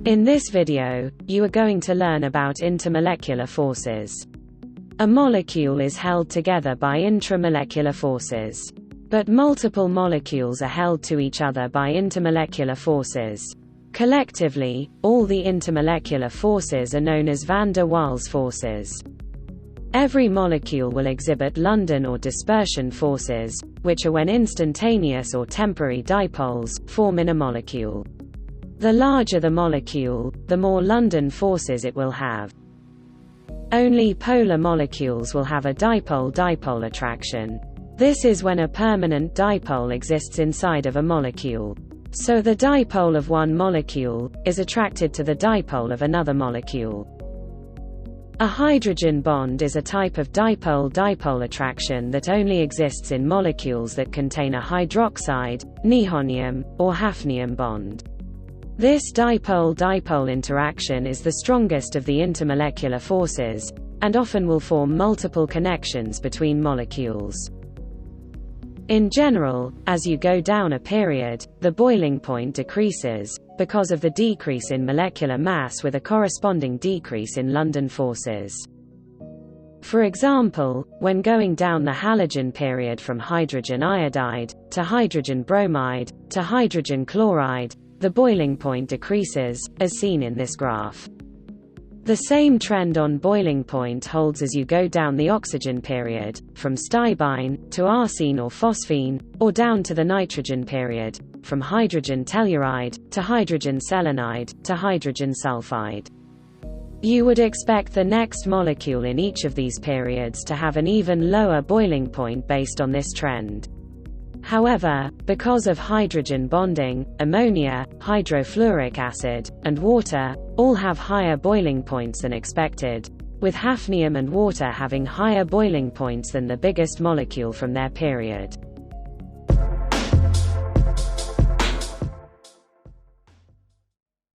In this video, you are going to learn about intermolecular forces. A molecule is held together by intramolecular forces. But multiple molecules are held to each other by intermolecular forces. Collectively, all the intermolecular forces are known as van der Waals forces. Every molecule will exhibit London or dispersion forces, which are when instantaneous or temporary dipoles form in a molecule. The larger the molecule, the more London forces it will have. Only polar molecules will have a dipole-dipole attraction. This is when a permanent dipole exists inside of a molecule. So the dipole of one molecule is attracted to the dipole of another molecule. A hydrogen bond is a type of dipole-dipole attraction that only exists in molecules that contain a hydroxide, nihonium, or hafnium bond. This dipole-dipole interaction is the strongest of the intermolecular forces, and often will form multiple connections between molecules. In general, as you go down a period, the boiling point decreases, because of the decrease in molecular mass with a corresponding decrease in London forces. For example, when going down the halogen period from hydrogen iodide, to hydrogen bromide, to hydrogen chloride, the boiling point decreases, as seen in this graph. The same trend on boiling point holds as you go down the oxygen period, from stibine, to arsine or phosphine, or down to the nitrogen period, from hydrogen telluride, to hydrogen selenide, to hydrogen sulfide. You would expect the next molecule in each of these periods to have an even lower boiling point based on this trend. However, because of hydrogen bonding, ammonia, hydrofluoric acid, and water all have higher boiling points than expected, with hafnium and water having higher boiling points than the biggest molecule from their period.